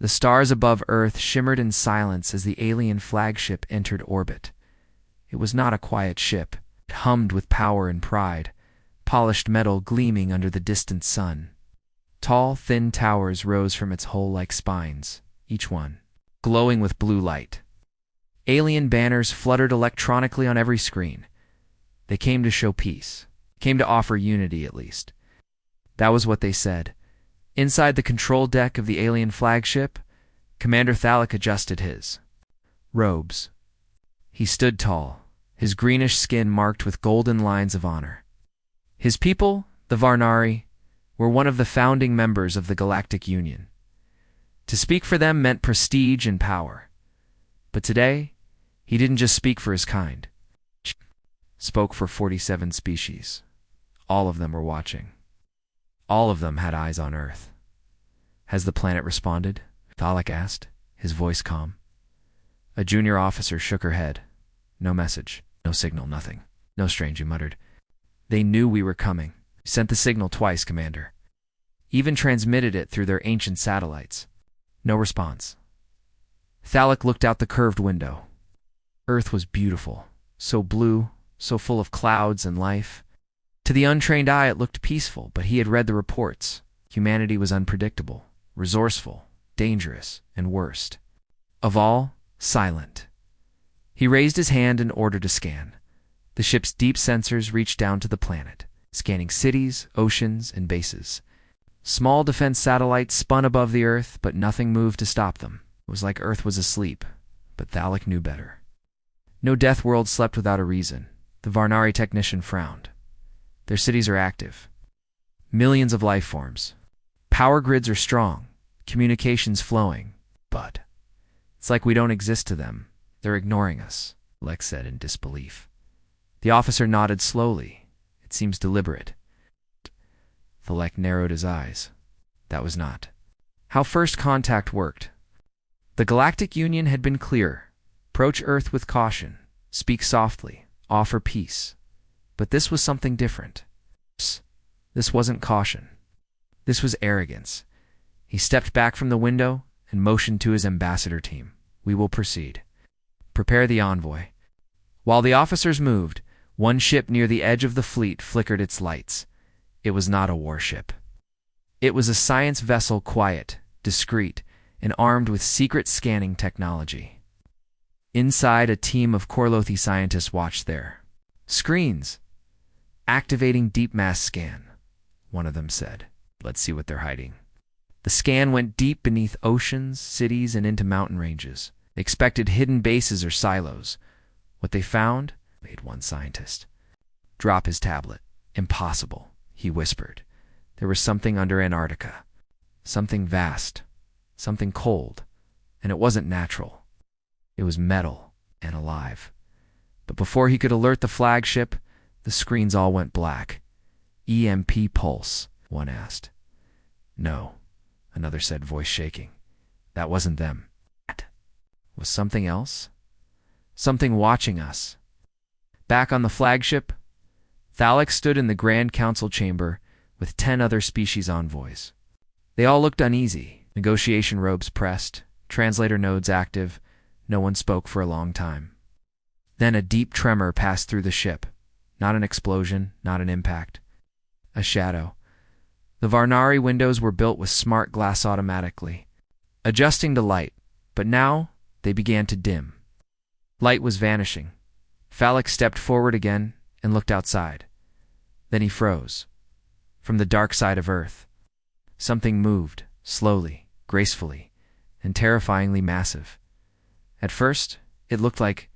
The stars above Earth shimmered in silence as the alien flagship entered orbit. It was not a quiet ship. It hummed with power and pride, polished metal gleaming under the distant sun. Tall, thin towers rose from its hull like spines, each one glowing with blue light. Alien banners fluttered electronically on every screen. They came to show peace, came to offer unity at least. That was what they said. Inside the control deck of the alien flagship, Commander Thalic adjusted his robes. He stood tall, his greenish skin marked with golden lines of honor. His people, the Varnari, were one of the founding members of the Galactic Union. To speak for them meant prestige and power. But today, he didn't just speak for his kind. He spoke for 47 species. All of them were watching. All of them had eyes on Earth. "Has the planet responded?" Thalic asked, his voice calm. A junior officer shook her head. "No message, no signal, nothing. No strange," he muttered. "They knew we were coming. Sent the signal twice, Commander. Even transmitted it through their ancient satellites. No response." Thalic looked out the curved window. Earth was beautiful, so blue, so full of clouds and life. To the untrained eye it looked peaceful, but he had read the reports. Humanity was unpredictable, resourceful, dangerous, and worst of all, silent. He raised his hand in order to scan. The ship's deep sensors reached down to the planet, scanning cities, oceans, and bases. Small defense satellites spun above the Earth, but nothing moved to stop them. It was like Earth was asleep, but Thalic knew better. No death world slept without a reason. The Varnari technician frowned. Their cities are active. Millions of life forms. Power grids are strong, communications flowing, but it's like we don't exist to them. They're ignoring us, Lex said in disbelief. The officer nodded slowly. It seems deliberate. Thalic narrowed his eyes. That was not how first contact worked. The Galactic Union had been clear. Approach Earth with caution. Speak softly. Offer peace. But this was something different. This wasn't caution. This was arrogance. He stepped back from the window and motioned to his ambassador team. "We will proceed. Prepare the envoy." While the officers moved, one ship near the edge of the fleet flickered its lights. It was not a warship. It was a science vessel, quiet, discreet, and armed with secret scanning technology. Inside, a team of Korlothi scientists watched their screens. "Activating deep mass scan," one of them said. "Let's see what they're hiding." The scan went deep beneath oceans, cities, and into mountain ranges. They expected hidden bases or silos. What they found made one scientist drop his tablet. "Impossible," he whispered. There was something under Antarctica. Something vast. Something cold. And it wasn't natural. It was metal and alive. But before he could alert the flagship, the screens all went black. "EMP pulse," one asked. "No," another said, voice shaking. "That wasn't them. That was something else. Something watching us." Back on the flagship, Thalic stood in the Grand Council chamber with 10 other species envoys. They all looked uneasy, negotiation robes pressed, translator nodes active. No one spoke for a long time. Then a deep tremor passed through the ship. Not an explosion, not an impact. A shadow. The Varnari windows were built with smart glass automatically, adjusting to light, but now they began to dim. Light was vanishing. Thalic stepped forward again and looked outside. Then he froze. From the dark side of Earth, something moved, slowly, gracefully, and terrifyingly massive. At first, it looked like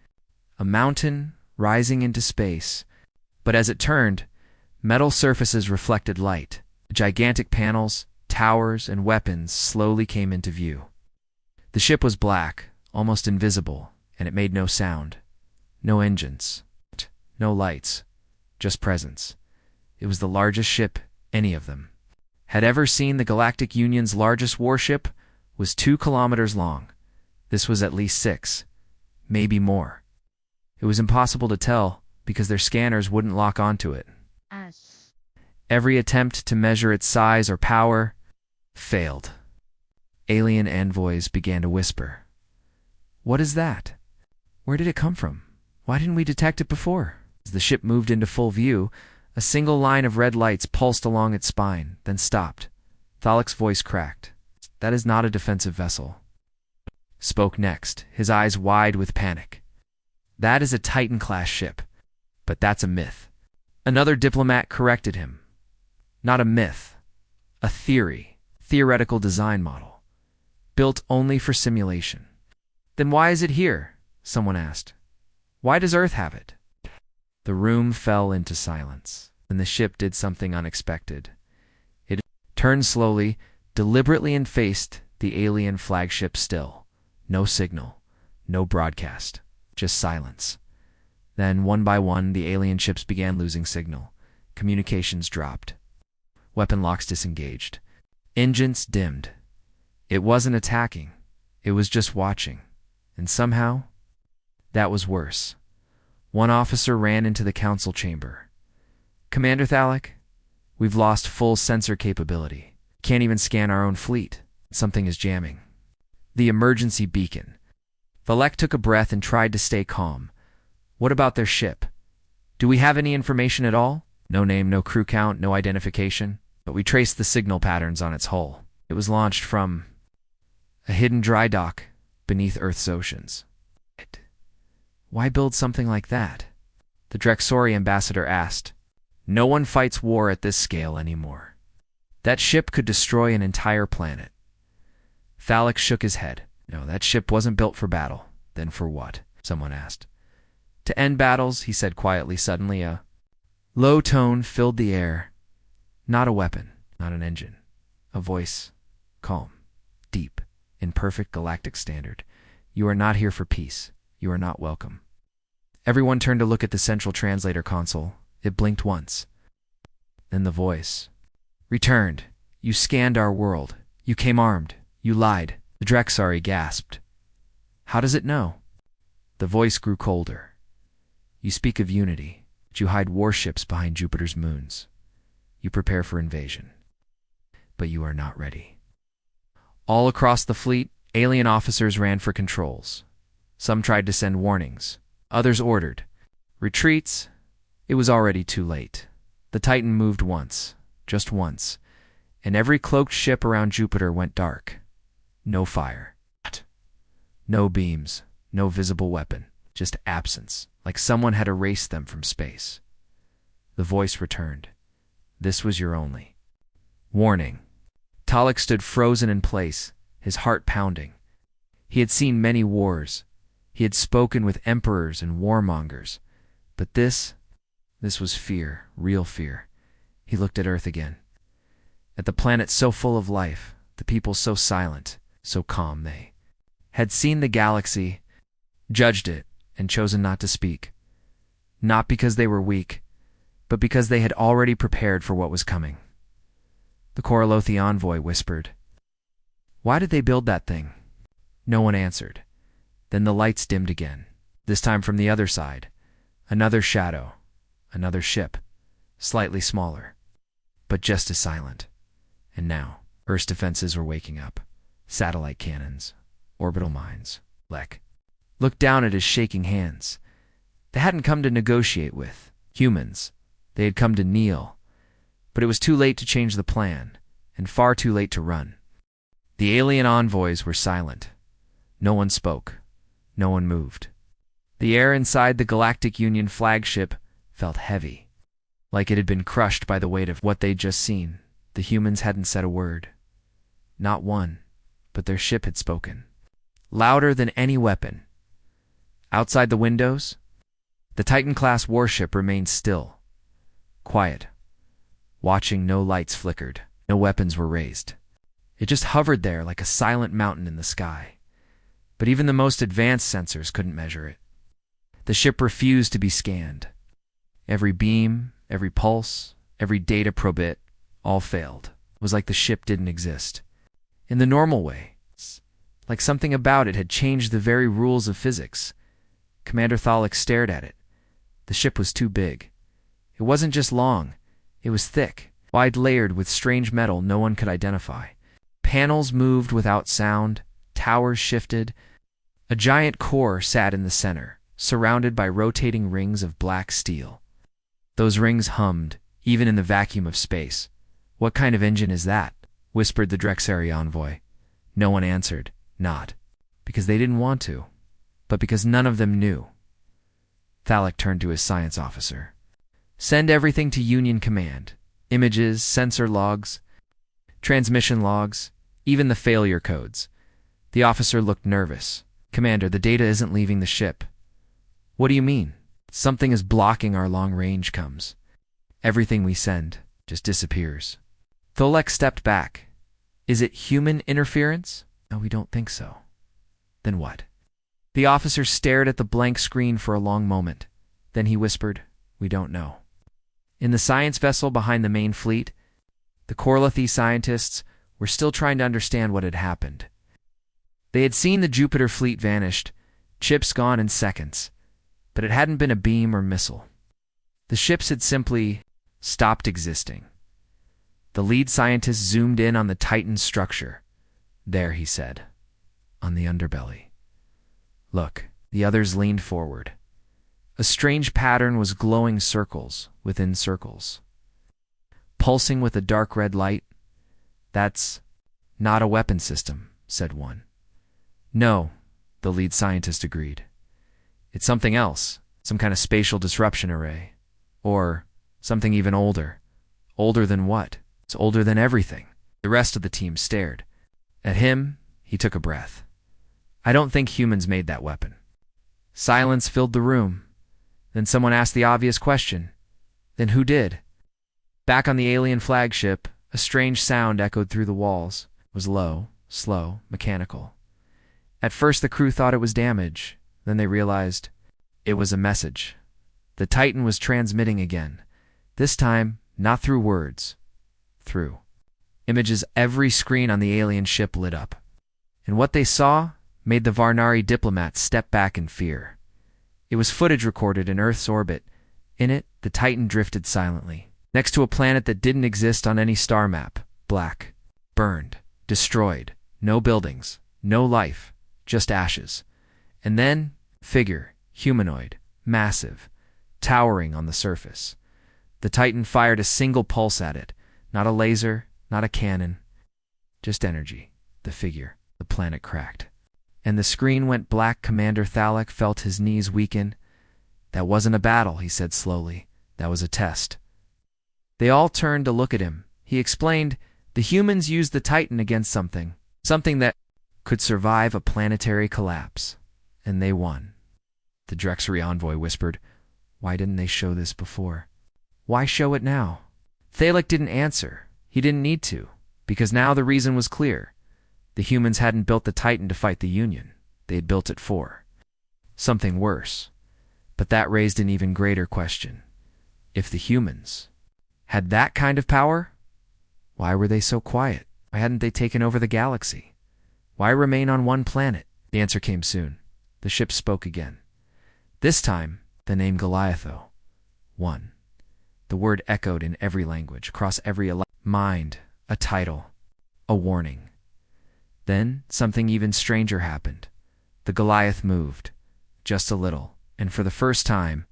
a mountain rising into space, but as it turned, metal surfaces reflected light. Gigantic panels, towers, and weapons slowly came into view. The ship was black, almost invisible, and it made no sound. No engines, no lights, just presence. It was the largest ship any of them had ever seen. The Galactic Union's largest warship was 2 kilometers long. This was at least 6, maybe more. It was impossible to tell because their scanners wouldn't lock onto it. Every attempt to measure its size or power failed. Alien envoys began to whisper. "What is that? Where did it come from? Why didn't we detect it before?" As the ship moved into full view, a single line of red lights pulsed along its spine, then stopped. Thalic's voice cracked. "That is not a defensive vessel." Spoke next, his eyes wide with panic. "That is a Titan-class ship. But that's a myth." Another diplomat corrected him. "Not a myth. A theory. Theoretical design model. Built only for simulation." "Then why is it here?" someone asked. "Why does Earth have it?" The room fell into silence, and the ship did something unexpected. It turned slowly, deliberately, and faced the alien flagship still. No signal, no broadcast, just silence. Then, one by one, the alien ships began losing signal. Communications dropped. Weapon locks disengaged. Engines dimmed. It wasn't attacking. It was just watching. And somehow, that was worse. One officer ran into the council chamber. "Commander Thalic, we've lost full sensor capability. Can't even scan our own fleet. Something is jamming." The emergency beacon. Thalic took a breath and tried to stay calm. "What about their ship? Do we have any information at all?" "No name, no crew count, no identification. But we traced the signal patterns on its hull. It was launched from a hidden dry dock beneath Earth's oceans." "Why build something like that?" the Drexori ambassador asked. "No one fights war at this scale anymore. That ship could destroy an entire planet." Thalic shook his head. "No, that ship wasn't built for battle." "Then for what?" someone asked. "To end battles," he said quietly. Suddenly, a low tone filled the air. "Not a weapon, not an engine." A voice, calm, deep, in perfect galactic standard. "You are not here for peace. You are not welcome." Everyone turned to look at the central translator console. It blinked once. Then the voice. "Returned. You scanned our world. You came armed. You lied." The Drexari gasped. "How does it know?" The voice grew colder. "You speak of unity, but you hide warships behind Jupiter's moons. You prepare for invasion. But you are not ready." All across the fleet, alien officers ran for controls. Some tried to send warnings. Others ordered retreats. It was already too late. The Titan moved once, just once, and every cloaked ship around Jupiter went dark. No fire. No beams. No visible weapon. Just absence, like someone had erased them from space. The voice returned. "This was your only warning." Thalic stood frozen in place, his heart pounding. He had seen many wars. He had spoken with emperors and warmongers. But this was fear, real fear. He looked at Earth again. At the planet so full of life, the people so silent, so calm. They had seen the galaxy, judged it, and chosen not to speak. Not because they were weak, but because they had already prepared for what was coming. The Coralothi envoy whispered, "Why did they build that thing?" No one answered. Then the lights dimmed again, this time from the other side. Another shadow, another ship, slightly smaller, but just as silent. And now, Earth's defenses were waking up. Satellite cannons, orbital mines. Lek looked down at his shaking hands. They hadn't come to negotiate with humans. They had come to kneel. But it was too late to change the plan, and far too late to run. The alien envoys were silent. No one spoke. No one moved. The air inside the Galactic Union flagship felt heavy, like it had been crushed by the weight of what they'd just seen. The humans hadn't said a word. Not one, but their ship had spoken. Louder than any weapon. Outside the windows, the Titan-class warship remained still, quiet, watching. No lights flickered. No weapons were raised. It just hovered there like a silent mountain in the sky. But even the most advanced sensors couldn't measure it. The ship refused to be scanned. Every beam, every pulse, every data probit, all failed. It was like the ship didn't exist. In the normal way. Like something about it had changed the very rules of physics. Commander Thalic stared at it. The ship was too big. It wasn't just long. It was thick, wide-layered with strange metal no one could identify. Panels moved without sound, towers shifted. A giant core sat in the center, surrounded by rotating rings of black steel. Those rings hummed, even in the vacuum of space. "What kind of engine is that?" whispered the Drexari envoy. No one answered, not because they didn't want to, but because none of them knew. Thalik turned to his science officer. "Send everything to Union Command. Images, sensor logs, transmission logs, even the failure codes." The officer looked nervous. "Commander, the data isn't leaving the ship." "What do you mean?" "Something is blocking our long-range comms. Everything we send just disappears." Tholek stepped back. "Is it human interference?" "No, we don't think so." "Then what?" The officer stared at the blank screen for a long moment. Then he whispered, "We don't know." In the science vessel behind the main fleet, the Corlithi scientists were still trying to understand what had happened. They had seen the Jupiter fleet vanished, chips gone in seconds, but it hadn't been a beam or missile. The ships had simply stopped existing. The lead scientist zoomed in on the Titan structure. "There," he said, "on the underbelly." "Look." The others leaned forward. A strange pattern was glowing circles within circles, pulsing with a dark red light. "That's not a weapon system," said one. "No," the lead scientist agreed. "It's something else, some kind of spatial disruption array. Or something even older." "Older than what?" "It's older than everything." The rest of the team stared. At him, he took a breath. "I don't think humans made that weapon." Silence filled the room. Then someone asked the obvious question. "Then who did?" Back on the alien flagship, a strange sound echoed through the walls. It was low, slow, mechanical. At first the crew thought it was damage. Then they realized it was a message. The Titan was transmitting again. This time, not through words. Through images. Every screen on the alien ship lit up. And what they saw made the Varnari diplomats step back in fear. It was footage recorded in Earth's orbit. In it, the Titan drifted silently, next to a planet that didn't exist on any star map. Black. Burned. Destroyed. No buildings. No life. Just ashes. And then, figure. Humanoid. Massive. Towering on the surface. The Titan fired a single pulse at it. Not a laser. Not a cannon. Just energy. The figure. The planet cracked. And the screen went black. Commander Thalik felt his knees weaken. "That wasn't a battle," he said slowly. "That was a test." They all turned to look at him. He explained, "The humans used the Titan against something. Something that could survive a planetary collapse. And they won." The Drexari envoy whispered, "Why didn't they show this before? Why show it now?" Thalik didn't answer. He didn't need to, because now the reason was clear. The humans hadn't built the Titan to fight the Union. They had built it for something worse. But that raised an even greater question. If the humans had that kind of power, why were they so quiet? Why hadn't they taken over the galaxy? Why remain on one planet? The answer came soon. The ship spoke again. This time, the name Goliatho. One. The word echoed in every language, across every mind, a title, a warning. Then something even stranger happened. The Goliath moved, just a little, and for the first time,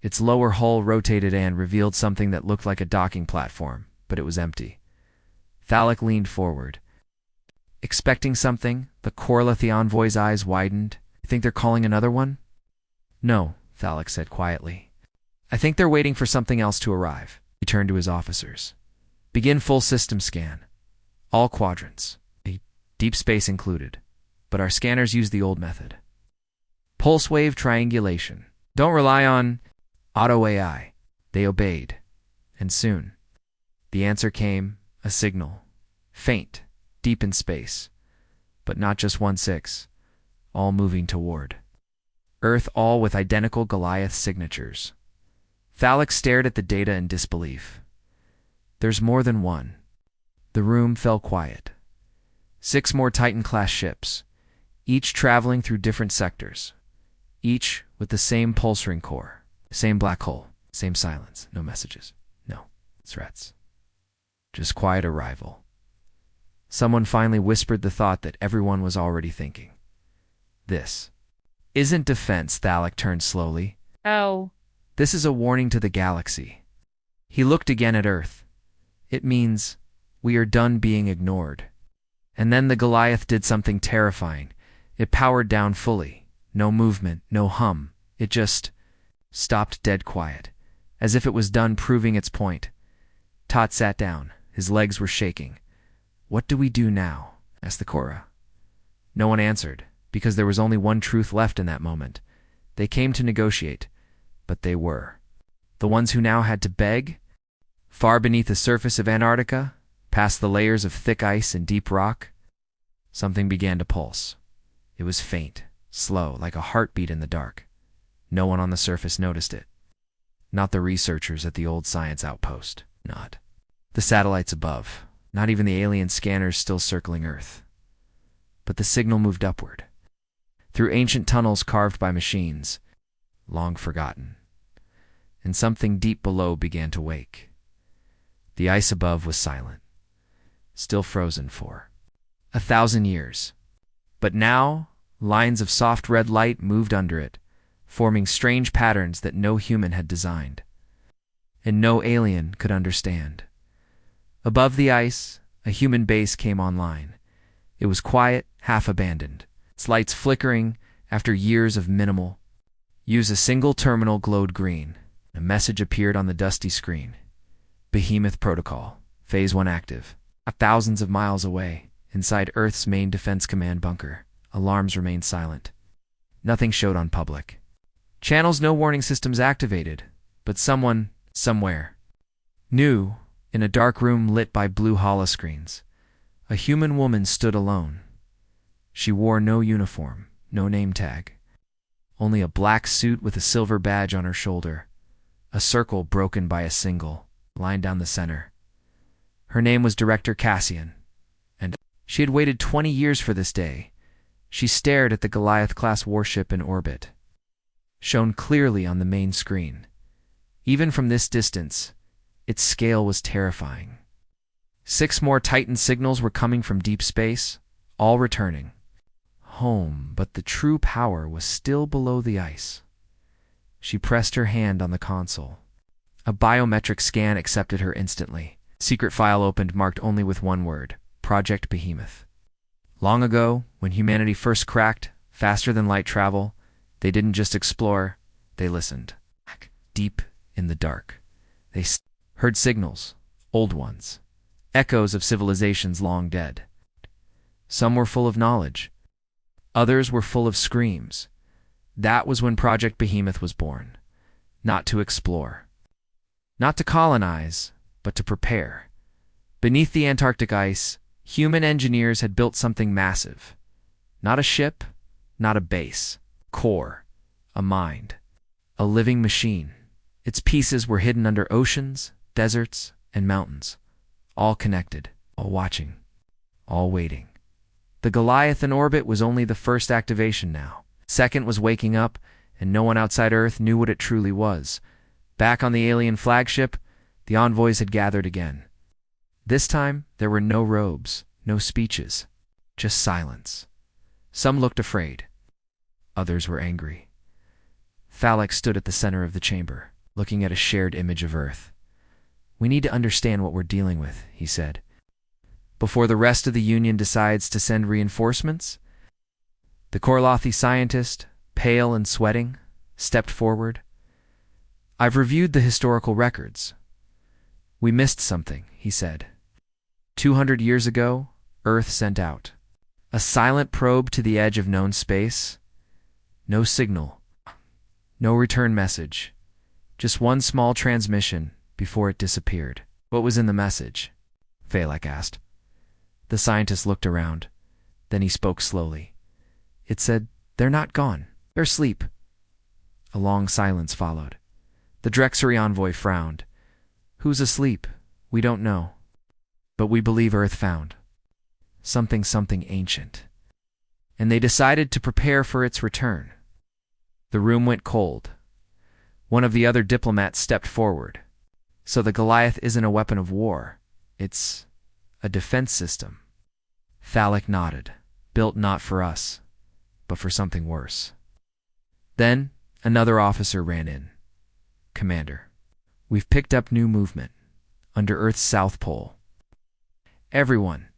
its lower hull rotated and revealed something that looked like a docking platform, but it was empty. Thalik leaned forward. Expecting something, the Corlithi envoy's eyes widened. "You think they're calling another one?" "No," Thalik said quietly. "I think they're waiting for something else to arrive." He turned to his officers. "Begin full system scan. All quadrants. Deep space included. But our scanners use the old method. Pulse wave triangulation. Don't rely on auto AI." They obeyed. And soon, the answer came, a signal. Faint, deep in space. But not just 1-6. All moving toward Earth, all with identical Goliath signatures. Thalik stared at the data in disbelief. "There's more than one." The room fell quiet. 6 more Titan-class ships, each traveling through different sectors, each with the same pulse ring core, same black hole, same silence, no messages, no threats. Just quiet arrival. Someone finally whispered the thought that everyone was already thinking. This isn't defense, Thalek turned slowly. Oh. This is a warning to the galaxy. He looked again at Earth. It means we are done being ignored. And then the Goliath did something terrifying. It powered down fully. No movement, no hum. It just stopped dead quiet, as if it was done proving its point. Tot sat down. His legs were shaking. What do we do now? Asked the Korra. No one answered, because there was only one truth left in that moment. They came to negotiate, but they were the ones who now had to beg. Far beneath the surface of Antarctica, past the layers of thick ice and deep rock, something began to pulse. It was faint, slow, like a heartbeat in the dark. No one on the surface noticed it. Not the researchers at the old science outpost. Not the satellites above. Not even the alien scanners still circling Earth. But the signal moved upward, through ancient tunnels carved by machines, long forgotten. And something deep below began to wake. The ice above was silent, still frozen for 1,000 years. But now, lines of soft red light moved under it, forming strange patterns that no human had designed, and no alien could understand. Above the ice, a human base came online. It was quiet, half abandoned, its lights flickering after years of minimal use. A single terminal glowed green. A message appeared on the dusty screen. Behemoth Protocol, Phase 1 active. Thousands of miles away, inside Earth's main defense command bunker, alarms remained silent. Nothing showed on public channels, no warning systems activated, but someone, somewhere, knew. In a dark room lit by blue holoscreens, a human woman stood alone. She wore no uniform, no name tag, only a black suit with a silver badge on her shoulder, a circle broken by a single line down the center. Her name was Director Cassian, and she had waited 20 years for this day. She stared at the Goliath-class warship in orbit, shown clearly on the main screen. Even from this distance, its scale was terrifying. 6 more Titan signals were coming from deep space, all returning home, but the true power was still below the ice. She pressed her hand on the console. A biometric scan accepted her instantly. Secret file opened, marked only with one word: Project Behemoth. Long ago, when humanity first cracked faster than light travel, they didn't just explore, they listened. Deep in the dark, they heard signals, old ones, echoes of civilizations long dead. Some were full of knowledge. Others were full of screams. That was when Project Behemoth was born. Not to explore, not to colonize, but to prepare. Beneath the Antarctic ice, human engineers had built something massive. Not a ship, not a base. Core, a mind, a living machine. Its pieces were hidden under oceans, deserts, and mountains, all connected, all watching, all waiting. The Goliath in orbit was only the first activation now. Second was waking up, and no one outside Earth knew what it truly was. Back on the alien flagship, the envoys had gathered again. This time, there were no robes, no speeches, just silence. Some looked afraid. Others were angry. Thalek stood at the center of the chamber, looking at a shared image of Earth. "We need to understand what we're dealing with," he said, "before the rest of the Union decides to send reinforcements." The Korlothi scientist, pale and sweating, stepped forward. "I've reviewed the historical records. We missed something," he said. 200 years ago, Earth sent out a silent probe to the edge of known space. No signal, no return message, just one small transmission before it disappeared. "What was in the message?" Thalek asked. The scientist looked around. Then he spoke slowly. "It said, 'They're not gone. They're asleep.'" A long silence followed. The Drexery envoy frowned. "Who's asleep? We don't know. But we believe Earth found something ancient. And they decided to prepare for its return." The room went cold. One of the other diplomats stepped forward. "So the Goliath isn't a weapon of war. It's a defense system." Thalik nodded. Built not for us, but for something worse. Then another officer ran in. Commander, we've picked up new movement under Earth's south pole. Everyone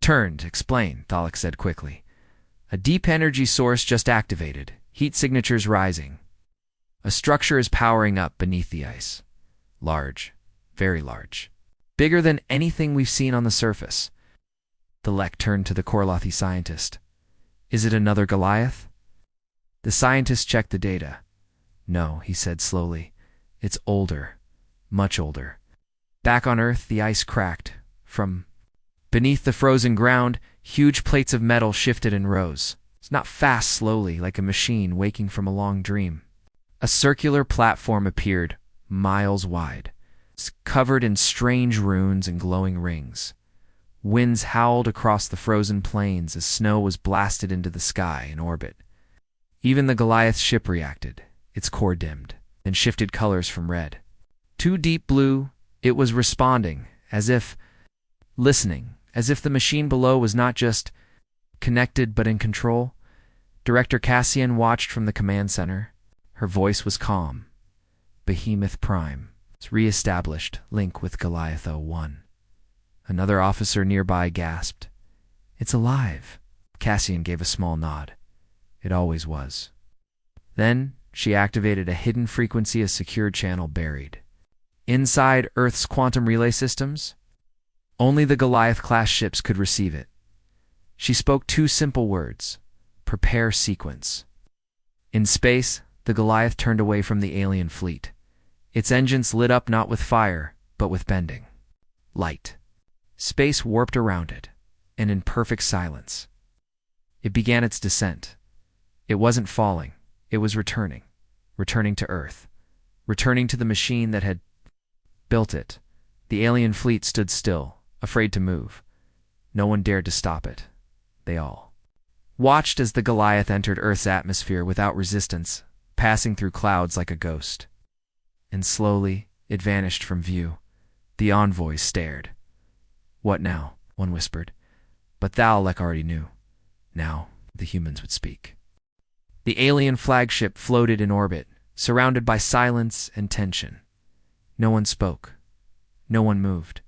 turned, explain, Thalik said quickly. A deep energy source just activated, heat signatures rising. A structure is powering up beneath the ice. Large, very large. Bigger than anything we've seen on the surface. Thalik turned to the Korlothi scientist. Is it another Goliath? The scientist checked the data. No, he said slowly. It's older, much older. Back on Earth, the ice cracked. From beneath the frozen ground, huge plates of metal shifted and rose. It's not fast, slowly, like a machine waking from a long dream. A circular platform appeared, miles wide. It's covered in strange runes and glowing rings. Winds howled across the frozen plains as snow was blasted into the sky in orbit. Even the Goliath's ship reacted, its core dimmed, and shifted colors from red to deep blue. It was responding, as if listening, as if the machine below was not just connected but in control. Director Cassian watched from the command center. Her voice was calm. Behemoth Prime. It's re-established, link with Goliath 01. Another officer nearby gasped. It's alive. Cassian gave a small nod. It always was. Then she activated a hidden frequency, a secure channel buried inside Earth's quantum relay systems. Only the Goliath-class ships could receive it. She spoke two simple words. Prepare sequence. In space, the Goliath turned away from the alien fleet. Its engines lit up not with fire, but with bending light. Space warped around it, and in perfect silence. It began its descent. It wasn't falling. It was returning. Returning to Earth. Returning to the machine that had built it. The alien fleet stood still, afraid to move. No one dared to stop it. They all watched as the Goliath entered Earth's atmosphere without resistance, passing through clouds like a ghost. And slowly, it vanished from view. The envoys stared. What now? One whispered. But Thalik already knew. Now, the humans would speak. The alien flagship floated in orbit, surrounded by silence and tension. No one spoke. No one moved.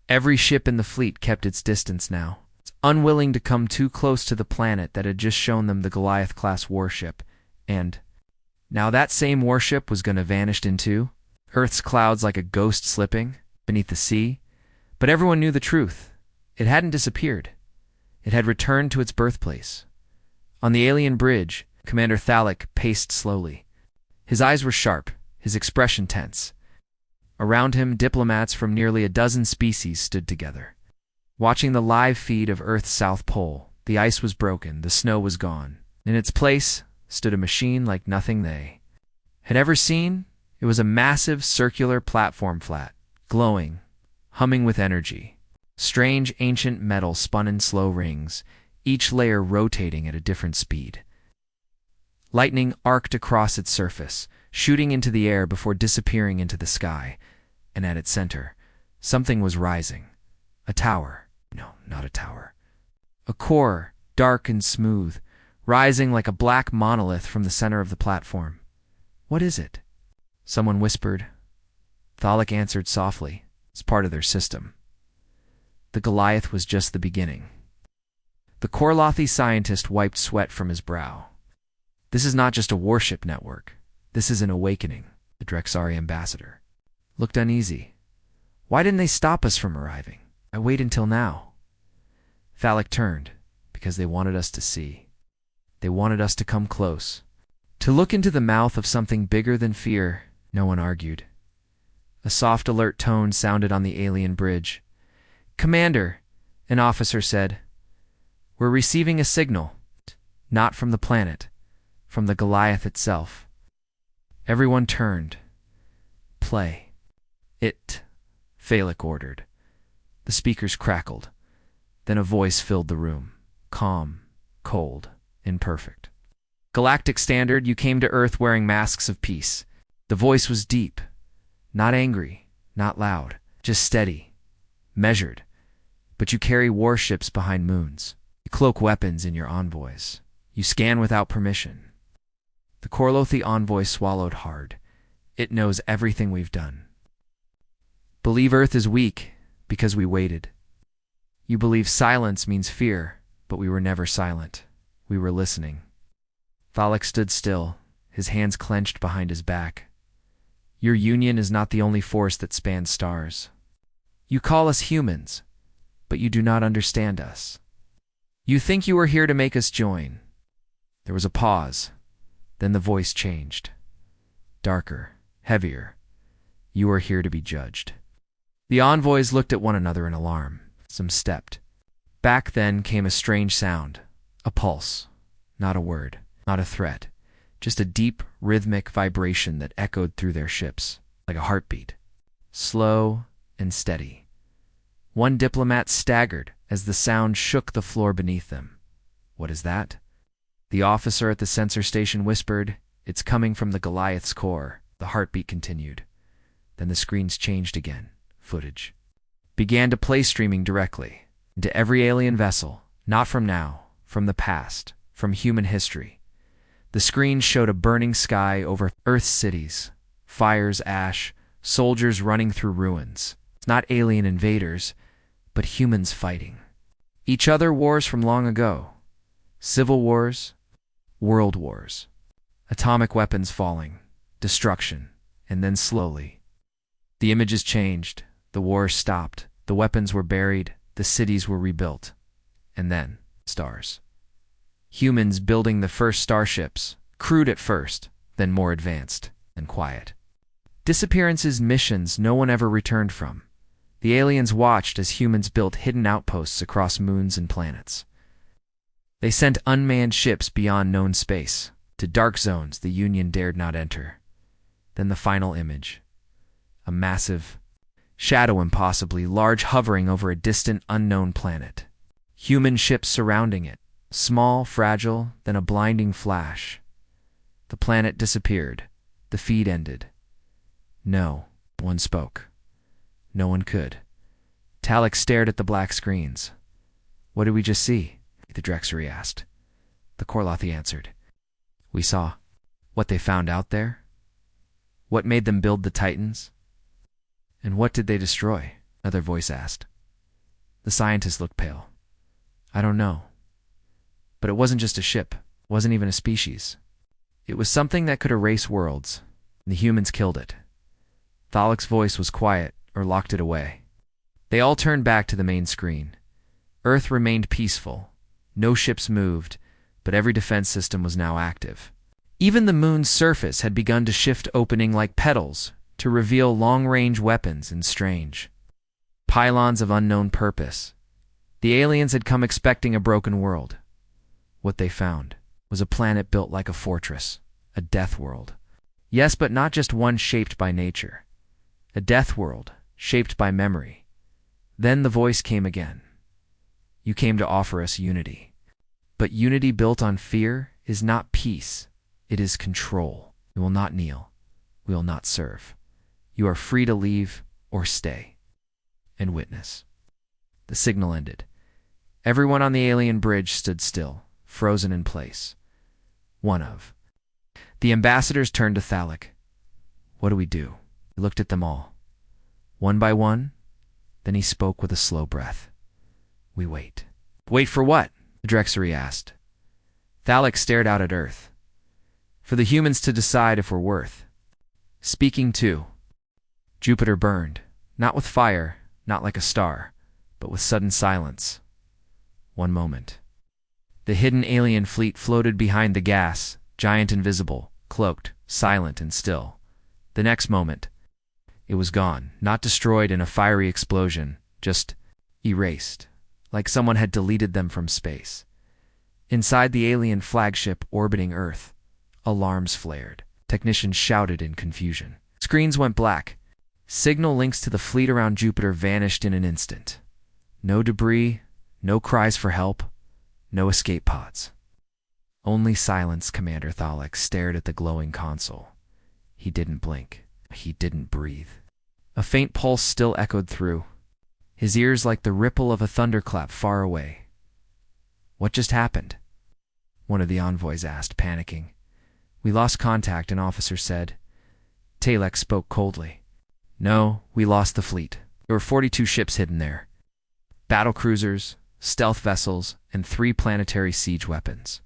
Every ship in the fleet kept its distance now, unwilling to come too close to the planet that had just shown them the Goliath-class warship. And now that same warship was going to vanish into Earth's clouds like a ghost slipping beneath the sea. But everyone knew the truth. It hadn't disappeared. It had returned to its birthplace. On the alien bridge, Commander Thalik paced slowly. His eyes were sharp, his expression tense. Around him, diplomats from nearly a dozen species stood together. Watching the live feed of Earth's south pole, the ice was broken, the snow was gone. In its place stood a machine like nothing they had ever seen. It was a massive circular platform, flat, glowing, humming with energy. Strange ancient metal spun in slow rings, each layer rotating at a different speed. Lightning arced across its surface, shooting into the air before disappearing into the sky. And at its center, something was rising. A tower. No, not a tower. A core, dark and smooth, rising like a black monolith from the center of the platform. What is it? Someone whispered. Thalik answered softly. It's part of their system. The Goliath was just the beginning. The Korlothi scientist wiped sweat from his brow. This is not just a warship network. This is an awakening, the Drexari ambassador looked uneasy. Why didn't they stop us from arriving? I wait until now. Thalik turned, because they wanted us to see. They wanted us to come close. To look into the mouth of something bigger than fear, no one argued. A soft, alert tone sounded on the alien bridge. Commander, an officer said. We're receiving a signal. Not from the planet, from the Goliath itself. Everyone turned. Play. It, Thalik ordered. The speakers crackled. Then a voice filled the room. Calm, cold, imperfect. Galactic Standard, you came to Earth wearing masks of peace. The voice was deep. Not angry, not loud, just steady, measured. But you carry warships behind moons. You cloak weapons in your envoys. You scan without permission. The Korlothi envoy swallowed hard. It knows everything we've done. Believe Earth is weak because we waited. You believe silence means fear, but we were never silent. We were listening. Thalik stood still, his hands clenched behind his back. Your union is not the only force that spans stars. You call us humans, but you do not understand us. You think you are here to make us join. There was a pause. Then the voice changed. Darker, heavier. You are here to be judged. The envoys looked at one another in alarm. Some stepped. Back then came a strange sound. A pulse. Not a word. Not a threat. Just a deep, rhythmic vibration that echoed through their ships, like a heartbeat. Slow and steady. One diplomat staggered as the sound shook the floor beneath them. What is that? The officer at the sensor station whispered, It's coming from the Goliath's core. The heartbeat continued. Then the screens changed again. Footage began to play, streaming directly into every alien vessel, not from now, from the past, from human history. The screen showed a burning sky over Earth's cities, fires, ash, soldiers running through ruins. It's not alien invaders, but humans fighting each other, wars from long ago. Civil wars, world wars, atomic weapons falling, destruction, and then slowly. The images changed, the wars stopped, the weapons were buried, the cities were rebuilt. And then, stars. Humans building the first starships, crude at first, then more advanced and quiet. Disappearances, missions no one ever returned from. The aliens watched as humans built hidden outposts across moons and planets. They sent unmanned ships beyond known space, to dark zones the Union dared not enter. Then the final image. A massive shadow, impossibly large, hovering over a distant, unknown planet. Human ships surrounding it, small, fragile, then a blinding flash. The planet disappeared. The feed ended. No one spoke. No one could. Talik stared at the black screens. What did we just see? The Drexery asked. The Korlothi answered. We saw what they found out there. What made them build the Titans? And what did they destroy? Another voice asked. The scientist looked pale. I don't know. But it wasn't just a ship. It wasn't even a species. It was something that could erase worlds. And the humans killed it. Thalik's voice was quiet, or locked it away. They all turned back to the main screen. Earth remained peaceful. No ships moved, but every defense system was now active. Even the moon's surface had begun to shift, opening like petals to reveal long-range weapons and strange pylons of unknown purpose. The aliens had come expecting a broken world. What they found was a planet built like a fortress, a death world. Yes, but not just one shaped by nature. A death world shaped by memory. Then the voice came again. You came to offer us unity. But unity built on fear is not peace. It is control. We will not kneel. We will not serve. You are free to leave or stay and witness. The signal ended. Everyone on the alien bridge stood still, frozen in place. The ambassadors turned to Thalik. What do we do? He looked at them all. One by one, then he spoke with a slow breath. We wait. Wait for what? The Drexery asked. Thalik stared out at Earth. For the humans to decide if we're worth speaking to. Jupiter burned, not with fire, not like a star, but with sudden silence. One moment. The hidden alien fleet floated behind the gas, giant, invisible, cloaked, silent and still. The next moment, it was gone, not destroyed in a fiery explosion, just erased, like someone had deleted them from space. Inside the alien flagship orbiting Earth, alarms flared. Technicians shouted in confusion. Screens went black. Signal links to the fleet around Jupiter vanished in an instant. No debris, no cries for help, no escape pods. Only silence. Commander Thalik stared at the glowing console. He didn't blink. He didn't breathe. A faint pulse still echoed through. his ears like the ripple of a thunderclap far away. "What just happened?" one of the envoys asked, panicking. "We lost contact," an officer said. Talek spoke coldly. "No, we lost the fleet. There were 42 ships hidden there. Battle cruisers, stealth vessels, and 3 planetary siege weapons.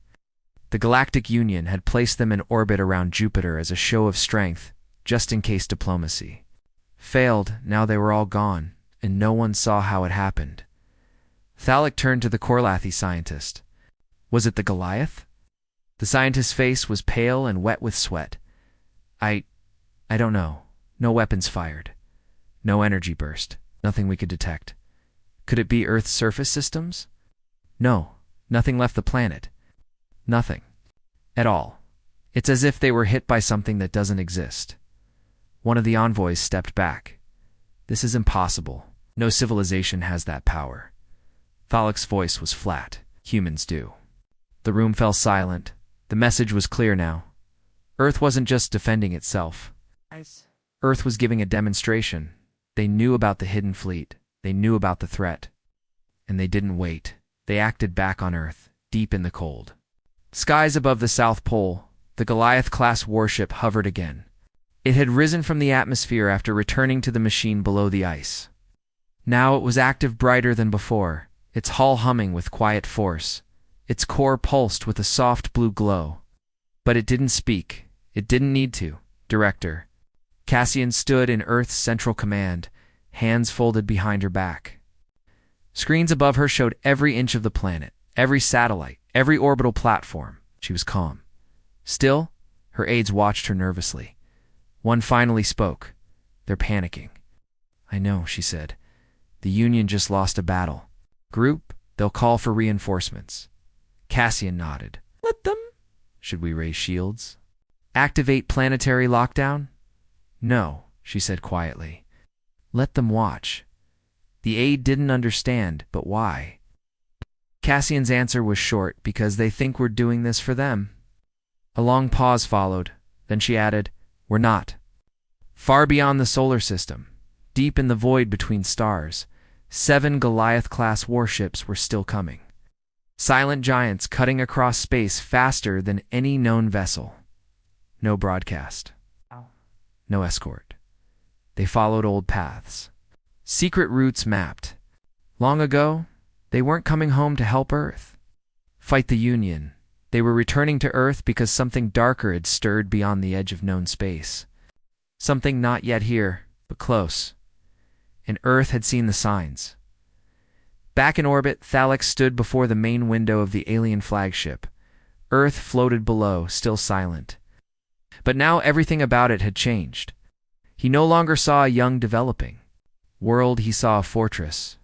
The Galactic Union had placed them in orbit around Jupiter as a show of strength, just in case diplomacy failed. Now they were all gone, and no one saw how it happened." Thalek turned to the Korlathi scientist. "Was it the Goliath?" The scientist's face was pale and wet with sweat. I don't know. No weapons fired. No energy burst. Nothing we could detect. Could it be Earth's surface systems? No, nothing left the planet. Nothing. At all. It's as if they were hit by something that doesn't exist. One of the envoys stepped back. "This is impossible. No civilization has that power." Thalek's voice was flat. "Humans do." The room fell silent. The message was clear now. Earth wasn't just defending itself. Earth was giving a demonstration. They knew about the hidden fleet. They knew about the threat. And they didn't wait. They acted back on Earth, deep in the cold. Skies above the South Pole, the Goliath-class warship hovered again. It had risen from the atmosphere after returning to the machine below the ice. Now it was active, brighter than before, its hull humming with quiet force. Its core pulsed with a soft blue glow. But it didn't speak. It didn't need to. "Director." Cassian stood in Earth's central command, hands folded behind her back. Screens above her showed every inch of the planet, every satellite, every orbital platform. She was calm. Still, her aides watched her nervously. One finally spoke. "They're panicking." "I know," she said. "The Union just lost a battle. Group, they'll call for reinforcements." Cassian nodded. "Let them." "Should we raise shields? Activate planetary lockdown?" "No," she said quietly. "Let them watch." The aide didn't understand, but why? Cassian's answer was short, "Because they think we're doing this for them." A long pause followed. Then she added, "We're not." Far beyond the solar system, deep in the void between stars, 7 Goliath-class warships were still coming. Silent giants cutting across space faster than any known vessel. No broadcast. No escort. They followed old paths. Secret routes mapped. Long ago, they weren't coming home to help Earth. Fight the Union. They were returning to Earth because something darker had stirred beyond the edge of known space. Something not yet here, but close. And Earth had seen the signs. Back in orbit, Thalek stood before the main window of the alien flagship. Earth floated below, still silent. But now everything about it had changed. He no longer saw a young developing world. He saw a fortress,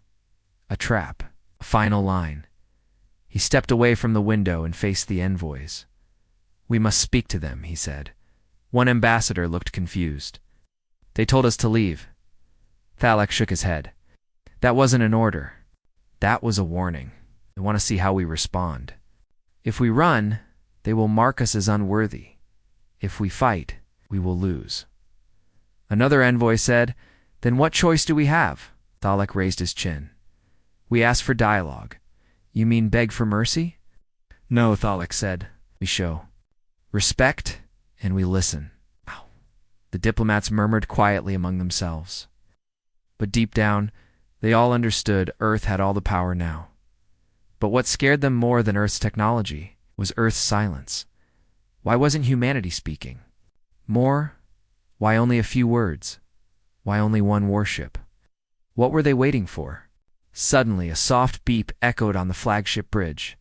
a trap, a final line. He stepped away from the window and faced the envoys. "We must speak to them," he said. One ambassador looked confused. "They told us to leave." Thalek shook his head. "That wasn't an order. That was a warning. They want to see how we respond. If we run, they will mark us as unworthy. If we fight, we will lose." Another envoy said, "Then what choice do we have?" Thalek raised his chin. "We ask for dialogue." "You mean beg for mercy?" "No," Thalek said. "We show respect and we listen." The diplomats murmured quietly among themselves. But deep down, they all understood Earth had all the power now. But what scared them more than Earth's technology was Earth's silence. Why wasn't humanity speaking? More? Why only a few words? Why only one warship? What were they waiting for? Suddenly, a soft beep echoed on the flagship bridge.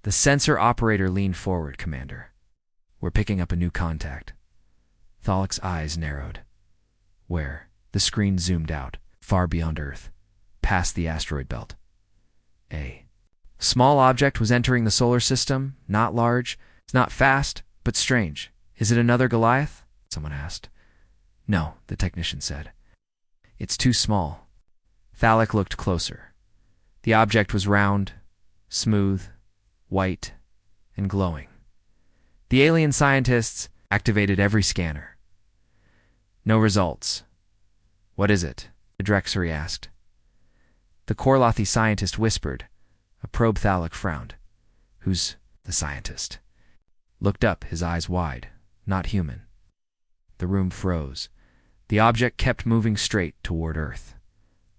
The sensor operator leaned forward. "Commander, we're picking up a new contact." Thalek's eyes narrowed. "Where?" The screen zoomed out, far beyond Earth, past the asteroid belt. A small object was entering the solar system, not large, not fast, but strange. "Is it another Goliath?" someone asked. "No," the technician said. "It's too small." Thalek looked closer. The object was round, smooth, white, and glowing. The alien scientists activated every scanner. No results. "What is it?" the Drexery asked. The Korlothi scientist whispered. A probe Thalic frowned. Who's the scientist? Looked up, his eyes wide. Not human. The room froze. The object kept moving straight toward Earth.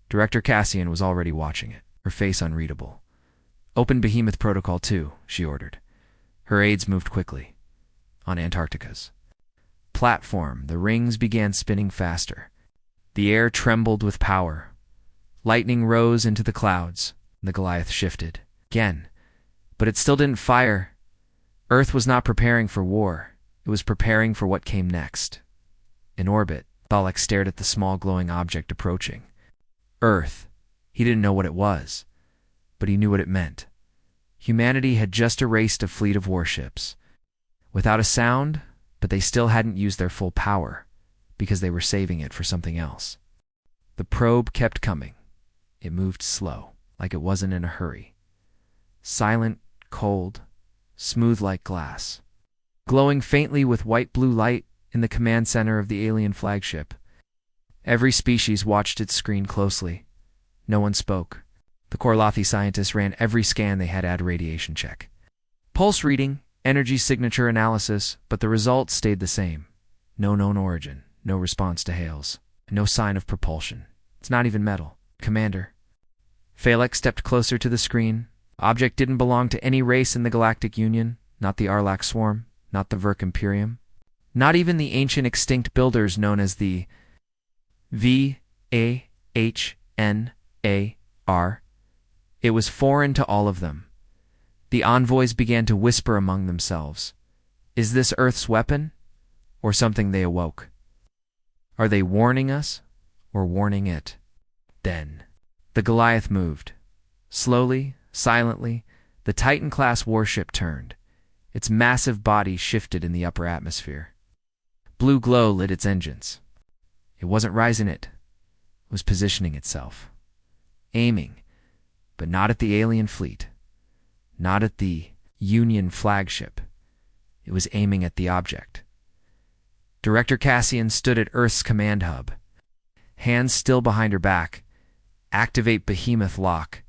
Director Cassian was already watching it, her face unreadable. Open Behemoth Protocol 2, she ordered. Her aides moved quickly. On Antarctica's platform, the rings began spinning faster. The air trembled with power. Lightning rose into the clouds. The Goliath shifted. Again. But it still didn't fire. Earth was not preparing for war. It was preparing for what came next. In orbit, Thalek stared at the small glowing object approaching. Earth. He didn't know what it was, but he knew what it meant. Humanity had just erased a fleet of warships. Without a sound, but they still hadn't used their full power, because they were saving it for something else. The probe kept coming. It moved slow, like it wasn't in a hurry. Silent, cold, smooth like glass. Glowing faintly with white-blue light in the command center of the alien flagship. Every species watched its screen closely. No one spoke. The Korlothi scientists ran every scan they had at radiation check. Pulse reading, energy signature analysis, but the results stayed the same. No known origin, no response to hails, no sign of propulsion. It's not even metal. Commander. Phalek stepped closer to the screen. Object didn't belong to any race in the Galactic Union, not the Arlak Swarm, not the Verk Imperium, not even the ancient extinct builders known as the VAHNAR. It was foreign to all of them. The envoys began to whisper among themselves. Is this Earth's weapon, or something they awoke? Are they warning us, or warning it? Then, the Goliath moved. Slowly, silently, the Titan-class warship turned. Its massive body shifted in the upper atmosphere. Blue glow lit its engines. It wasn't rising it. It was positioning itself. Aiming, but not at the alien fleet. Not at the Union flagship. It was aiming at the object. Director Cassian stood at Earth's command hub. Hands still behind her back. Activate Behemoth Lock.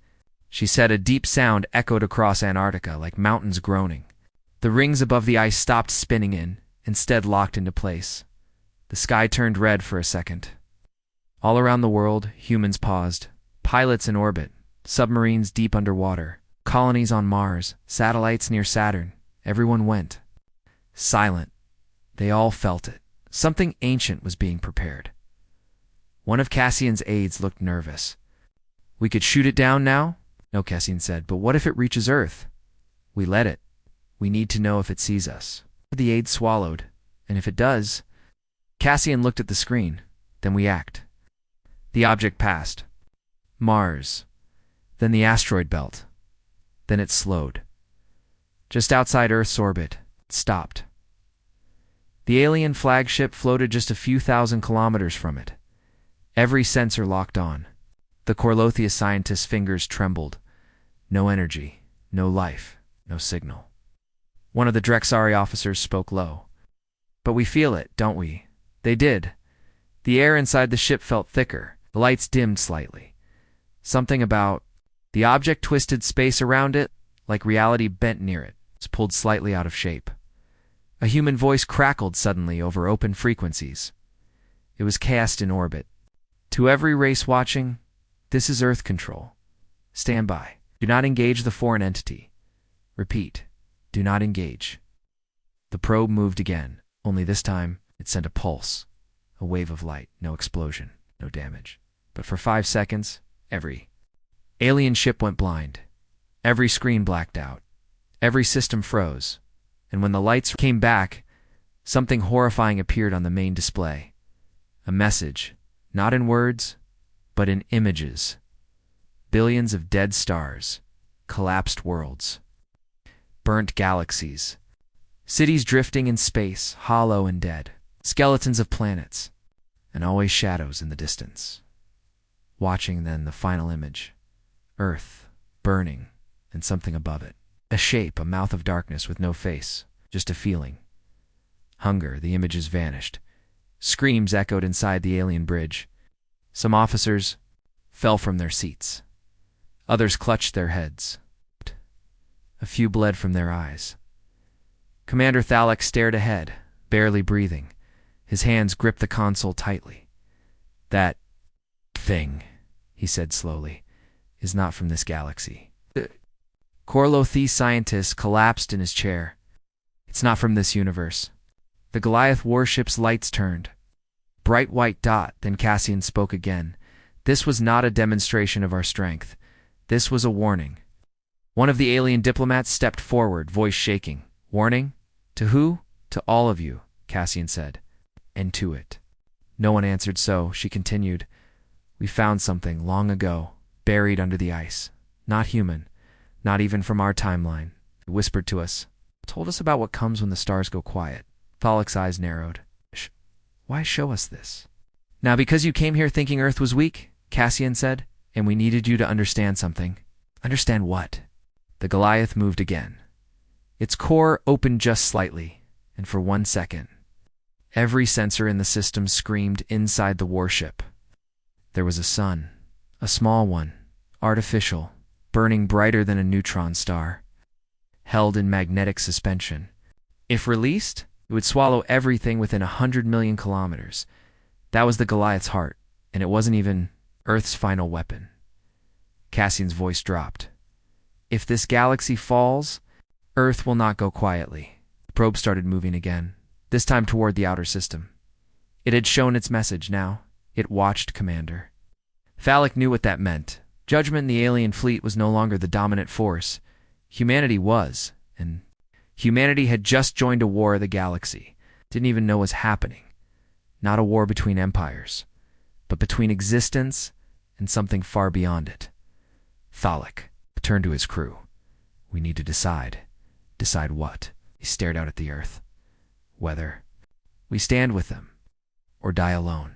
She said. A deep sound echoed across Antarctica like mountains groaning. The rings above the ice stopped spinning instead locked into place. The sky turned red for a second. All around the world, humans paused. Pilots in orbit, submarines deep underwater, colonies on Mars, satellites near Saturn. Everyone went. Silent. They all felt it. Something ancient was being prepared. One of Cassian's aides looked nervous. We could shoot it down now? No, Cassian said, but what if it reaches Earth? We let it. We need to know if it sees us. The aide swallowed. And if it does... Cassian looked at the screen. Then we act. The object passed. Mars. Then the asteroid belt. Then it slowed. Just outside Earth's orbit, it stopped. The alien flagship floated just a few thousand kilometers from it. Every sensor locked on. The Korlothi scientist's fingers trembled. No energy, no life, no signal. One of the Drexari officers spoke low. But we feel it, don't we? They did. The air inside the ship felt thicker. The lights dimmed slightly. Something about... The object twisted space around it, like reality bent near it. It's pulled slightly out of shape. A human voice crackled suddenly over open frequencies. It was cast in orbit. To every race watching, this is Earth Control. Stand by. Do not engage the foreign entity. Repeat. Do not engage. The probe moved again, only this time it sent a pulse. A wave of light, no explosion, no damage. But for 5 seconds, every alien ship went blind. Every screen blacked out. Every system froze. And when the lights came back, something horrifying appeared on the main display. A message, not in words, but in images. Billions of dead stars, collapsed worlds, burnt galaxies, cities drifting in space, hollow and dead, skeletons of planets, and always shadows in the distance. Watching then the final image, Earth, burning, and something above it. A shape, a mouth of darkness with no face, just a feeling. Hunger, the images vanished. Screams echoed inside the alien bridge. Some officers fell from their seats. Others clutched their heads. A few bled from their eyes. Commander Thalek stared ahead, barely breathing. His hands gripped the console tightly. "That thing," he said slowly, "is not from this galaxy." Korlothi scientist collapsed in his chair. "It's not from this universe." The Goliath warship's lights turned. Bright white dot, then Cassian spoke again. "This was not a demonstration of our strength. This was a warning." One of the alien diplomats stepped forward, voice shaking. "Warning? To who?" "To all of you," Cassian said. "And to it." No one answered, so she continued. "We found something long ago, buried under the ice. Not human, not even from our timeline. It whispered to us, told us about what comes when the stars go quiet." Thalek's eyes narrowed. "Why show us this?" "Now, because you came here thinking Earth was weak," Cassian said, "and we needed you to understand something." "Understand what?" The Goliath moved again. Its core opened just slightly, and for 1 second, every sensor in the system screamed inside the warship. There was a sun, a small one, artificial, burning brighter than a neutron star, held in magnetic suspension. If released, it would swallow everything within 100 million kilometers. That was the Goliath's heart, and it wasn't even Earth's final weapon. Cassian's voice dropped. "If this galaxy falls, Earth will not go quietly." The probe started moving again, this time toward the outer system. It had shown its message now. It watched Commander. Thalek knew what that meant. Judgment in the alien fleet was no longer the dominant force. Humanity was, and humanity had just joined a war of the galaxy. Didn't even know what was happening. Not a war between empires, but between existence and something far beyond it. Thalek turned to his crew. "We need to decide." "Decide what?" He stared out at the Earth. "Whether we stand with them or die alone."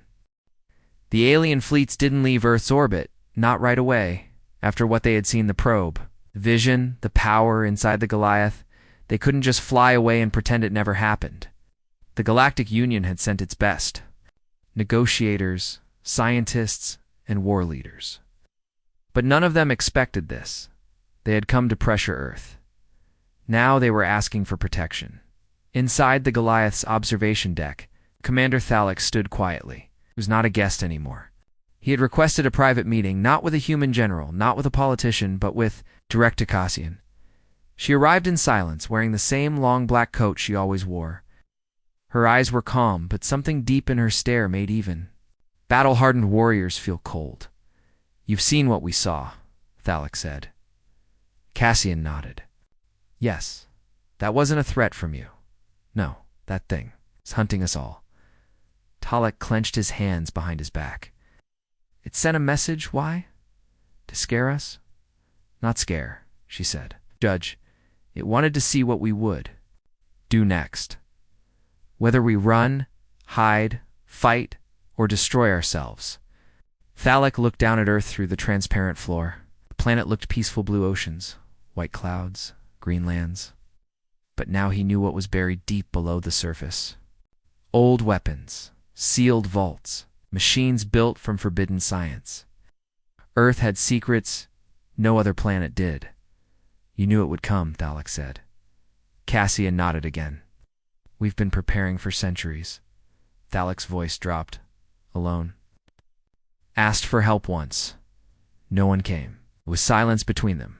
The alien fleets didn't leave Earth's orbit, not right away. After what they had seen the probe, the vision, the power inside the Goliath, they couldn't just fly away and pretend it never happened. The Galactic Union had sent its best. Negotiators, scientists, and war leaders. But none of them expected this. They had come to pressure Earth. Now they were asking for protection. Inside the Goliath's observation deck, Commander Thalek stood quietly. He was not a guest anymore. He had requested a private meeting, not with a human general, not with a politician, but with direct to Cassian. She arrived in silence, wearing the same long black coat she always wore. Her eyes were calm, but something deep in her stare made even battle-hardened warriors feel cold. "You've seen what we saw," Thalek said. Cassian nodded. "Yes, that wasn't a threat from you. No, that thing is hunting us all." Thalek clenched his hands behind his back. "It sent a message, why? To scare us?" "Not scare," she said. "Judge, it wanted to see what we would do next. Whether we run, hide, fight, or destroy ourselves." Thalek looked down at Earth through the transparent floor. The planet looked peaceful blue oceans, white clouds, green lands. But now he knew what was buried deep below the surface. Old weapons, sealed vaults, machines built from forbidden science. Earth had secrets no other planet did. "You knew it would come," Thalek said. Cassian nodded again. "We've been preparing for centuries." Thalek's voice dropped. "Alone. Asked for help once. No one came." It was silence between them.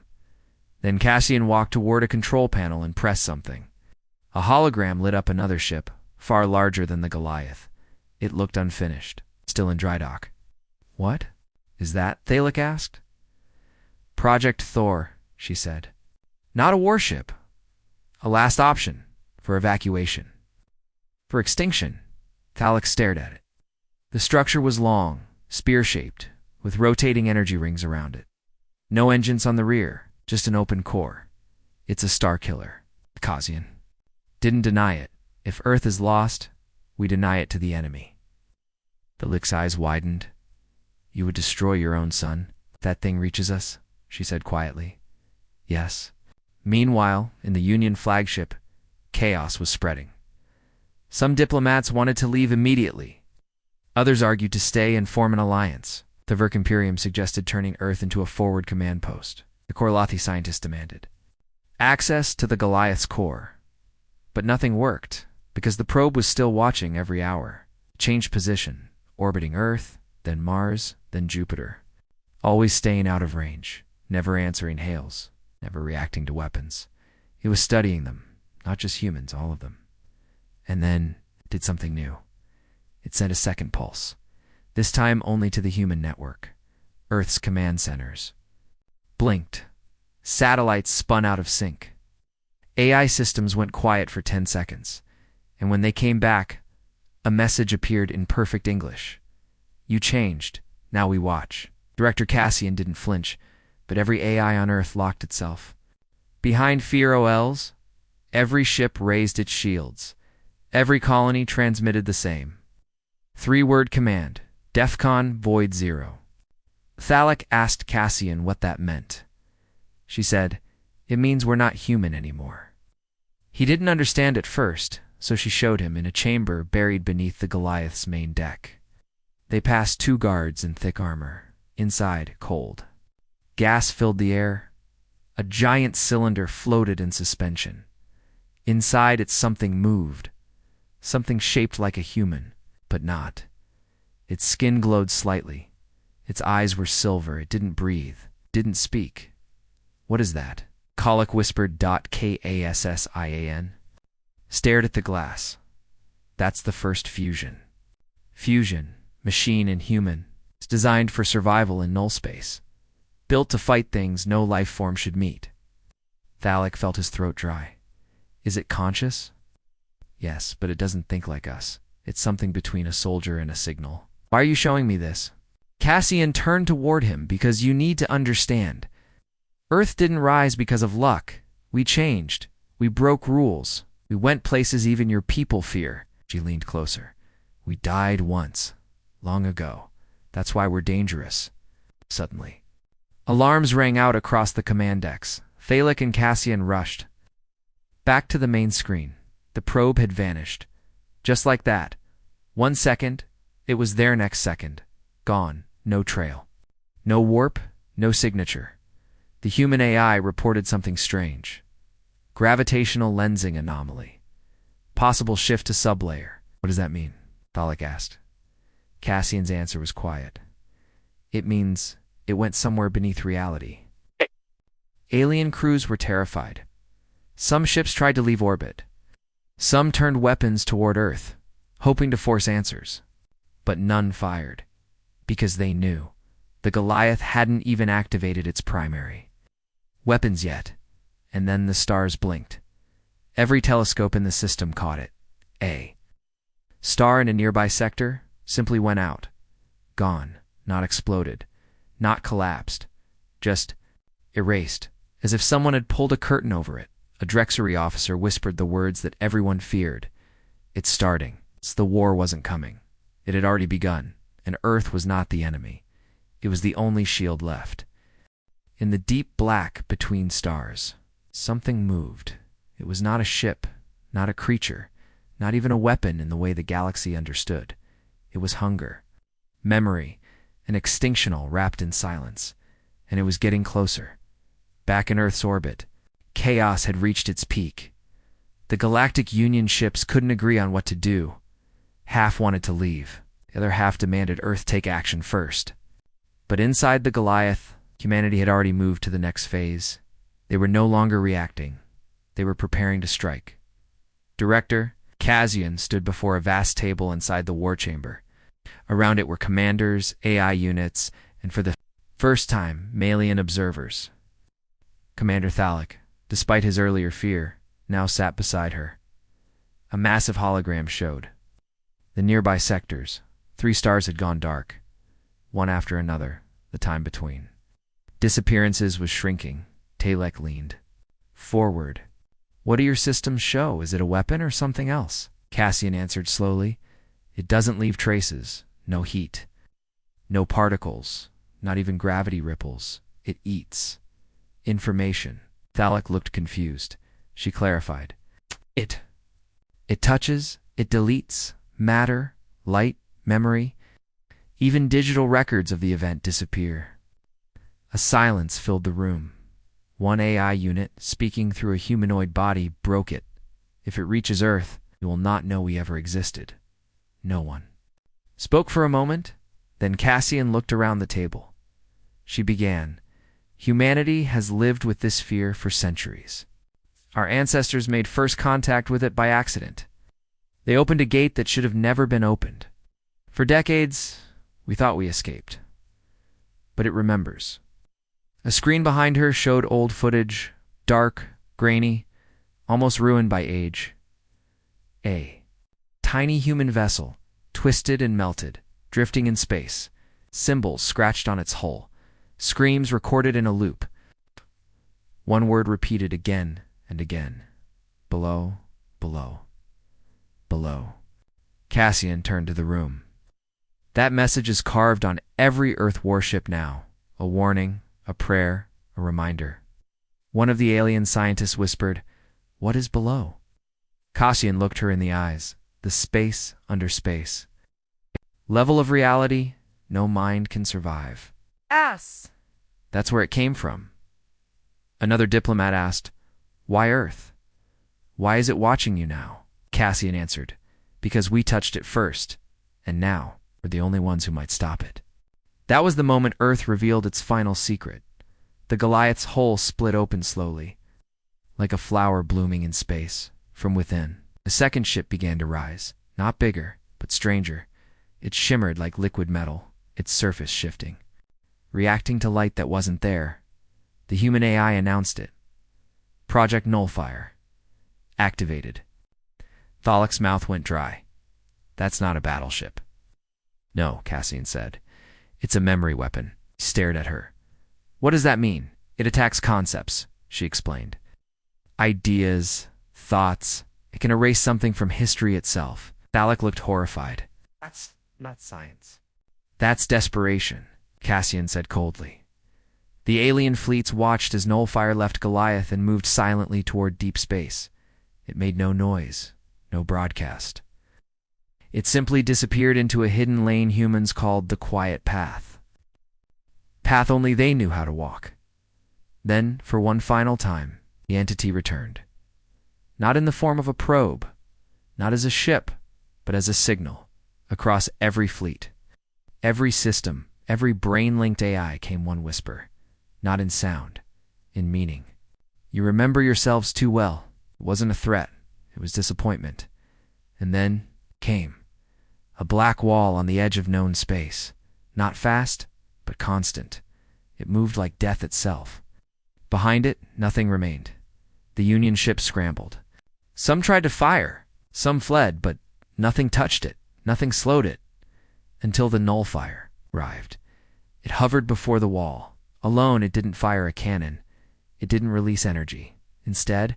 Then Cassian walked toward a control panel and pressed something. A hologram lit up another ship, far larger than the Goliath. It looked unfinished, still in dry dock. "What is that?" Thalek asked. "Project Thor," she said. "Not a warship. A last option for evacuation. For extinction." Thalek stared at it. The structure was long, spear-shaped, with rotating energy rings around it. No engines on the rear, just an open core. "It's a star killer," Cassian didn't deny it. "If Earth is lost, we deny it to the enemy." Thalek's eyes widened. "You would destroy your own son if that thing reaches us," she said quietly. "Yes." Meanwhile, in the Union flagship, chaos was spreading. Some diplomats wanted to leave immediately. Others argued to stay and form an alliance. The Verkimperium suggested turning Earth into a forward command post. The Korlathi scientists demanded access to the Goliath's core. But nothing worked, because the probe was still watching every hour. Changed position, orbiting Earth, then Mars, then Jupiter. Always staying out of range, never answering hails, never reacting to weapons. It was studying them, not just humans, all of them. And then it did something new. It sent a second pulse, this time only to the human network, Earth's command centers. Blinked. Satellites spun out of sync. AI systems went quiet for 10 seconds, and when they came back, a message appeared in perfect English. You changed. Now we watch. Director Cassian didn't flinch, but every AI on Earth locked itself. Behind Fear OLs, every ship raised its shields. Every colony transmitted the same. 3-word command, DEFCON Void 0. Thalic asked Cassian what that meant. She said, "It means we're not human anymore." He didn't understand at first, so she showed him in a chamber buried beneath the Goliath's main deck. They passed 2 guards in thick armor. Inside, cold. Gas filled the air. A giant cylinder floated in suspension. Inside it something moved. Something shaped like a human, but not. Its skin glowed slightly. Its eyes were silver. It didn't breathe, didn't speak. "What is that?" Colic whispered. Kassian. Stared at the glass. "That's the first fusion." Fusion, machine and human. It's designed for survival in null space. Built to fight things no life form should meet. Thalic felt his throat dry. "Is it conscious?" "Yes, but it doesn't think like us. It's something between a soldier and a signal." "Why are you showing me this?" Cassian turned toward him. "Because you need to understand. Earth didn't rise because of luck. We changed. We broke rules. We went places even your people fear." She leaned closer. "We died once. Long ago. That's why we're dangerous." Suddenly, alarms rang out across the command decks. Thalic and Cassian rushed. Back to the main screen. The probe had vanished. Just like that. 1 second, it was there next second. Gone. No trail. No warp, no signature. The human AI reported something strange. Gravitational lensing anomaly. Possible shift to sublayer. "What does that mean?" Thalic asked. Cassian's answer was quiet. "It means it went somewhere beneath reality." Alien crews were terrified. Some ships tried to leave orbit. Some turned weapons toward Earth, hoping to force answers. But none fired, because they knew the Goliath hadn't even activated its primary weapons yet. And then the stars blinked. Every telescope in the system caught it. A star in a nearby sector simply went out. Gone, not exploded, not collapsed, just erased, as if someone had pulled a curtain over it. A Drexery officer whispered the words that everyone feared. "It's starting." The war wasn't coming. It had already begun, and Earth was not the enemy. It was the only shield left. In the deep black between stars, something moved. It was not a ship, not a creature, not even a weapon in the way the galaxy understood. It was hunger, memory, an extinctional wrapped in silence, and it was getting closer. Back in Earth's orbit, chaos had reached its peak. The Galactic Union ships couldn't agree on what to do. Half wanted to leave. The other half demanded Earth take action first. But inside the Goliath, humanity had already moved to the next phase. They were no longer reacting. They were preparing to strike. Director Cassian stood before a vast table inside the war chamber. Around it were commanders, AI units, and for the first time, Malian observers. Commander Thalic, despite his earlier fear, now sat beside her. A massive hologram showed. The nearby sectors, 3 stars had gone dark, one after another, the time between. Disappearances was shrinking. Thalic leaned forward. "What do your systems show? Is it a weapon or something else?" Cassian answered slowly. "It doesn't leave traces. No heat. No particles. Not even gravity ripples. It eats information." Thalic looked confused. She clarified. It touches, it deletes, matter, light, memory. Even digital records of the event disappear. A silence filled the room. One AI unit, speaking through a humanoid body, broke it. If it reaches Earth, we will not know we ever existed. No one spoke for a moment, then Cassian looked around the table. She began, "Humanity has lived with this fear for centuries. Our ancestors made first contact with it by accident. They opened a gate that should have never been opened. For decades, we thought we escaped. But it remembers." A screen behind her showed old footage, dark, grainy, almost ruined by age. A tiny human vessel, twisted and melted, drifting in space, symbols scratched on its hull, screams recorded in a loop. One word repeated again and again. Below, below, below. Cassian turned to the room. That message is carved on every Earth warship now. A warning, a prayer, a reminder. One of the alien scientists whispered, "What is below?" Cassian looked her in the eyes. The space under space. Level of reality no mind can survive. S. That's where it came from. Another diplomat asked, "Why Earth? Why is it watching you now?" Cassian answered, "Because we touched it first, and now we're the only ones who might stop it." That was the moment Earth revealed its final secret. The Goliath's hull split open slowly, like a flower blooming in space. From within, a second ship began to rise, not bigger, but stranger. It shimmered like liquid metal, its surface shifting, reacting to light that wasn't there. The human AI announced it. Project Nullfire. Activated. Thalek's mouth went dry. "That's not a battleship." "No," Cassian said. "It's a memory weapon." He stared at her. "What does that mean?" "It attacks concepts," she explained. "Ideas, thoughts. It can erase something from history itself." Thalek looked horrified. "That's not science." "That's desperation," Cassian said coldly. The alien fleets watched as Nullfire left Goliath and moved silently toward deep space. It made no noise, no broadcast. It simply disappeared into a hidden lane humans called the Quiet Path. Path only they knew how to walk. Then, for one final time, the entity returned. Not in the form of a probe, not as a ship, but as a signal, across every fleet. Every system, every brain-linked AI came one whisper, not in sound, in meaning. "You remember yourselves too well." It wasn't a threat, it was disappointment. And then came a black wall on the edge of known space, not fast, but constant. It moved like death itself. Behind it, nothing remained. The Union ships scrambled. Some tried to fire, some fled, but nothing touched it, nothing slowed it, until the Nullfire arrived. It hovered before the wall. Alone, it didn't fire a cannon. It didn't release energy. Instead,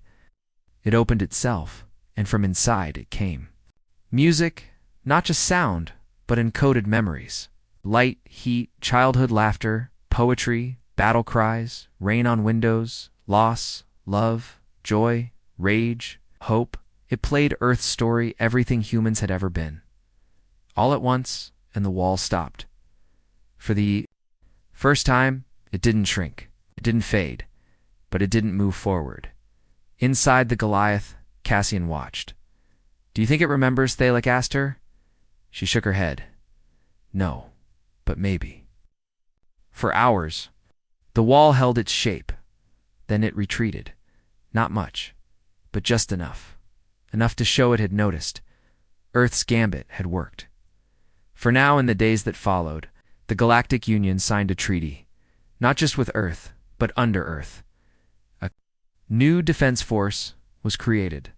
it opened itself, and from inside it came. Music, not just sound, but encoded memories. Light, heat, childhood laughter, poetry, battle cries, rain on windows, loss, love, joy, rage, hope. It played Earth's story, everything humans had ever been. All at once, and the wall stopped. For the first time, it didn't shrink, it didn't fade, but it didn't move forward. Inside the Goliath, Cassian watched. "Do you think it remembers?" Thalek asked her. She shook her head. "No, but maybe." For hours, the wall held its shape. Then it retreated. Not much, but just enough. Enough to show it had noticed. Earth's gambit had worked. For now, in the days that followed, the Galactic Union signed a treaty, not just with Earth, but under Earth. A new defense force was created,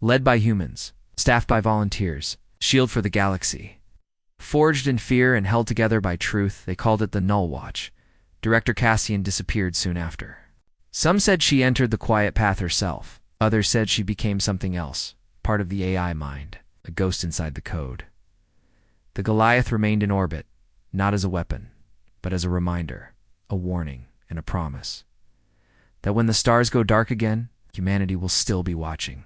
led by humans, staffed by volunteers, shield for the galaxy. Forged in fear and held together by truth, they called it the Null Watch. Director Cassian disappeared soon after. Some said she entered the Quiet Path herself. Others said she became something else, part of the AI mind, a ghost inside the code. The Goliath remained in orbit, not as a weapon, but as a reminder, a warning, and a promise. That when the stars go dark again, humanity will still be watching.